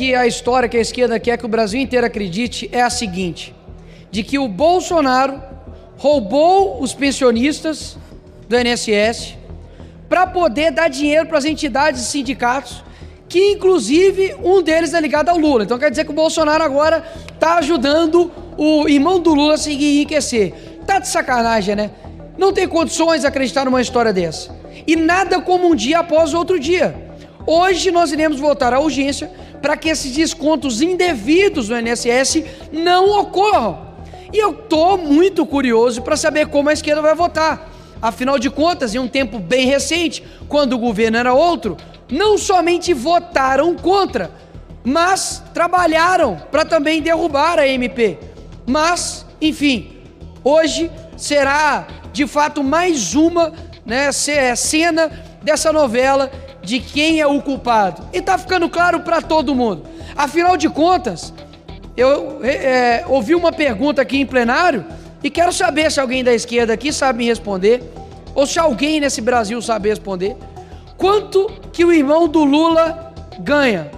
Que a história que a esquerda quer que o Brasil inteiro acredite é a seguinte: de que o Bolsonaro roubou os pensionistas do INSS para poder dar dinheiro para as entidades e sindicatos, que inclusive um deles é ligado ao Lula. Então quer dizer que o Bolsonaro agora está ajudando o irmão do Lula a se enriquecer. Tá de sacanagem, né? Não tem condições de acreditar numa história dessa. E nada como um dia após o outro dia. Hoje nós iremos votar a urgência para que esses descontos indevidos no INSS não ocorram. E eu estou muito curioso para saber como a esquerda vai votar. Afinal de contas, em um tempo bem recente, quando o governo era outro, não somente votaram contra, mas trabalharam para também derrubar a MP. Mas, enfim, hoje será de fato mais uma cena dessa novela de quem é o culpado. E está ficando claro para todo mundo. Afinal de contas, eu ouvi uma pergunta aqui em plenário e quero saber se alguém da esquerda aqui sabe me responder, ou se alguém nesse Brasil sabe responder. Quanto que o irmão do Lula ganha?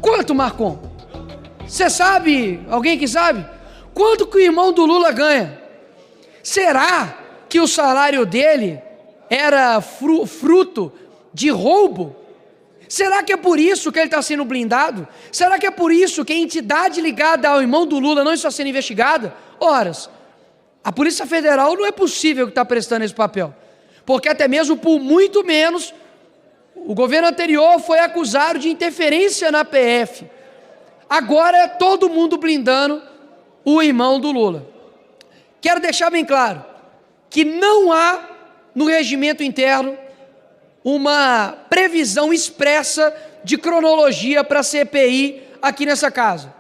Quanto, Marcon? Você sabe? Alguém que sabe? Quanto que o irmão do Lula ganha? Será que o salário dele era fruto de roubo? Será que é por isso que ele está sendo blindado? Será que é por isso que a entidade ligada ao irmão do Lula não está sendo investigada? Horas, a Polícia Federal não é possível que está prestando esse papel, porque até mesmo por muito menos o governo anterior foi acusado de interferência na PF. Agora é todo mundo blindando o irmão do Lula. Quero deixar bem claro que não há no regimento interno uma previsão expressa de cronologia para a CPI aqui nessa casa.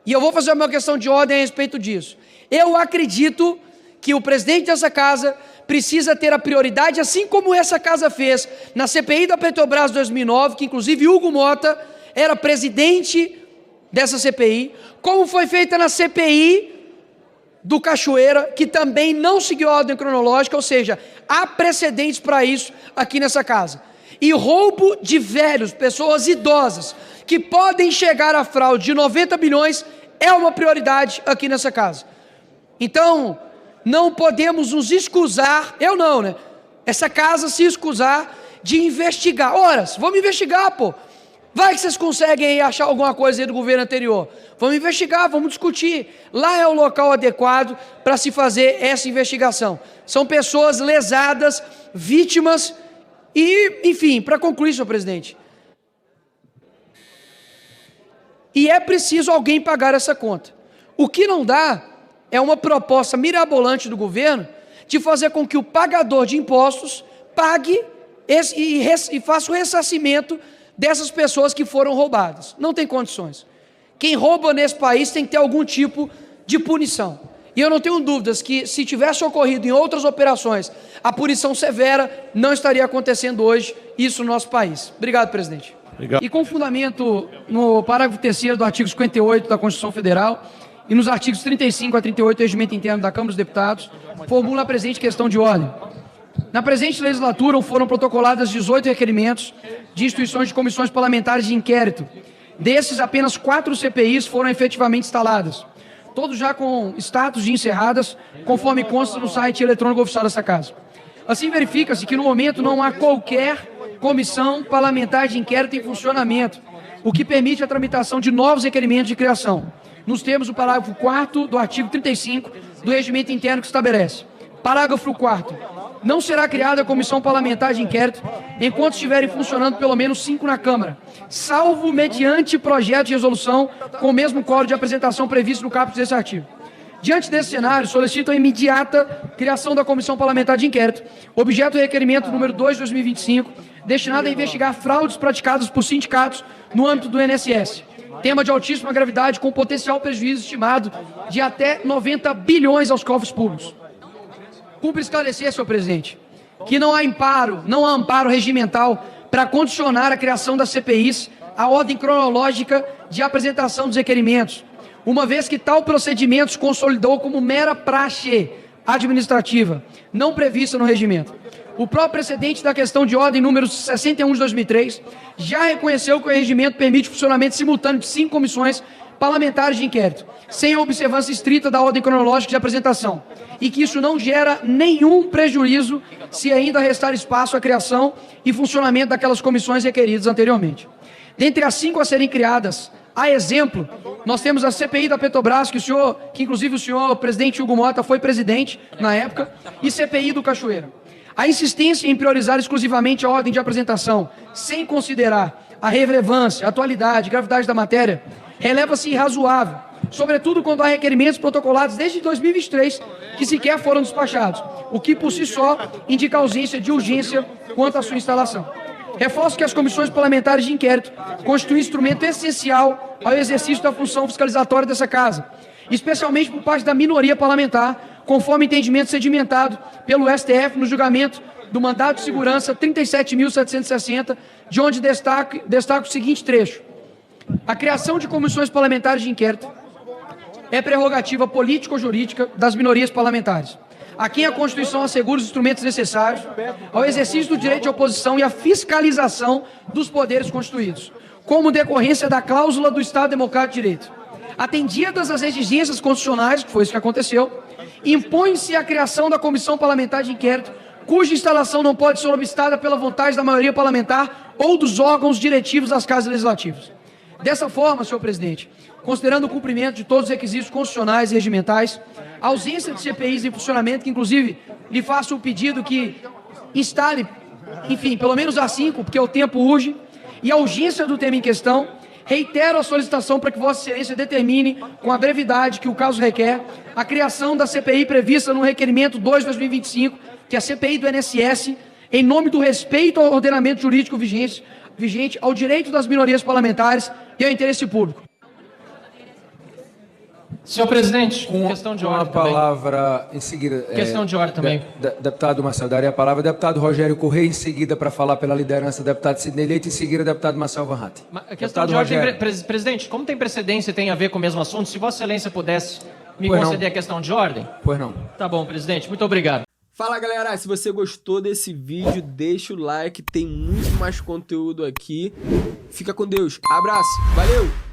E eu vou fazer uma questão de ordem a respeito disso. Eu acredito que o presidente dessa casa precisa ter a prioridade, assim como essa casa fez na CPI da Petrobras 2009, que inclusive Hugo Mota era presidente dessa CPI, como foi feita na CPI do Cachoeira, que também não seguiu a ordem cronológica, ou seja, há precedentes para isso aqui nessa casa. E roubo de velhos, pessoas idosas, que podem chegar a fraude de 90 bilhões, é uma prioridade aqui nessa casa. Então, não podemos nos escusar, eu não, né? Essa casa se escusar de investigar. Horas, vamos investigar, pô. Vai que vocês conseguem aí achar alguma coisa aí do governo anterior. Vamos investigar, vamos discutir. Lá é o local adequado para se fazer essa investigação. São pessoas lesadas, vítimas e, enfim, para concluir, senhor presidente. E é preciso alguém pagar essa conta. O que não dá é uma proposta mirabolante do governo de fazer com que o pagador de impostos pague e faça o ressarcimento dessas pessoas que foram roubadas. Não tem condições. Quem rouba nesse país tem que ter algum tipo de punição. E eu não tenho dúvidas que, se tivesse ocorrido em outras operações, a punição severa não estaria acontecendo hoje, isso no nosso país. Obrigado, presidente. Obrigado. E com fundamento no parágrafo 3º do artigo 58 da Constituição Federal e nos artigos 35 a 38 do Regimento Interno da Câmara dos Deputados, formula a presente questão de ordem. Na presente legislatura foram protocoladas 18 requerimentos de instituições de comissões parlamentares de inquérito. Desses, apenas 4 CPIs foram efetivamente instaladas, todos já com status de encerradas, conforme consta no site eletrônico oficial dessa casa. Assim, verifica-se que no momento não há qualquer comissão parlamentar de inquérito em funcionamento, o que permite a tramitação de novos requerimentos de criação, nos termos do parágrafo 4º do artigo 35 do Regimento Interno que estabelece. Parágrafo 4º. Não será criada a comissão parlamentar de inquérito enquanto estiverem funcionando pelo menos 5 na Câmara, salvo mediante projeto de resolução com o mesmo quórum de apresentação previsto no caput desse artigo. Diante desse cenário, solicito a imediata criação da comissão parlamentar de inquérito, objeto do requerimento número 2 de 2025, destinado a investigar fraudes praticadas por sindicatos no âmbito do INSS. Tema de altíssima gravidade com potencial prejuízo estimado de até 90 bilhões aos cofres públicos. Cumpre esclarecer, senhor presidente, que não há amparo regimental para condicionar a criação das CPIs à ordem cronológica de apresentação dos requerimentos, uma vez que tal procedimento se consolidou como mera praxe administrativa, não prevista no regimento. O próprio precedente da questão de ordem número 61 de 2003 já reconheceu que o regimento permite o funcionamento simultâneo de 5 comissões parlamentares de inquérito, sem a observância estrita da ordem cronológica de apresentação, e que isso não gera nenhum prejuízo se ainda restar espaço à criação e funcionamento daquelas comissões requeridas anteriormente. Dentre as 5 a serem criadas, a exemplo, nós temos a CPI da Petrobras, que inclusive o senhor presidente Hugo Mota foi presidente na época, e CPI do Cachoeira. A insistência em priorizar exclusivamente a ordem de apresentação, sem considerar a relevância, a atualidade, a gravidade da matéria, releva-se irrazoável, sobretudo quando há requerimentos protocolados desde 2023 que sequer foram despachados, o que por si só indica ausência de urgência quanto à sua instalação. Reforço que as comissões parlamentares de inquérito constituem instrumento essencial ao exercício da função fiscalizatória dessa Casa, especialmente por parte da minoria parlamentar, conforme entendimento sedimentado pelo STF no julgamento do mandato de segurança 37.760, de onde destaco o seguinte trecho. A criação de comissões parlamentares de inquérito é prerrogativa político-jurídica das minorias parlamentares, a quem a Constituição assegura os instrumentos necessários ao exercício do direito de oposição e à fiscalização dos poderes constituídos, como decorrência da cláusula do Estado Democrático de Direito. Atendidas as exigências constitucionais, que foi isso que aconteceu, impõe-se a criação da comissão parlamentar de inquérito, cuja instalação não pode ser obstada pela vontade da maioria parlamentar ou dos órgãos diretivos das casas legislativas. Dessa forma, senhor presidente, considerando o cumprimento de todos os requisitos constitucionais e regimentais, a ausência de CPIs em funcionamento, que inclusive lhe faço o pedido que instale, enfim, pelo menos as 5, porque o tempo urge, e a urgência do tema em questão, reitero a solicitação para que Vossa Excelência determine, com a brevidade que o caso requer, a criação da CPI prevista no requerimento 2/2025, que é a CPI do INSS, em nome do respeito ao ordenamento jurídico vigente, ao direito das minorias parlamentares e ao interesse público. Senhor presidente, questão de ordem também. Com a palavra em seguida... Questão de ordem também. Deputado Marcelo, daria a palavra. Deputado Rogério Correia, em seguida, para falar pela liderança, deputado Sidney Leite, em seguida, deputado Marcelo Van Hatten. Questão de ordem, presidente, como tem precedência e tem a ver com o mesmo assunto, se Vossa Excelência pudesse me conceder a questão de ordem? Pois não. Tá bom, presidente, muito obrigado. Fala galera, se você gostou desse vídeo, deixa o like, tem muito mais conteúdo aqui. Fica com Deus, abraço, valeu!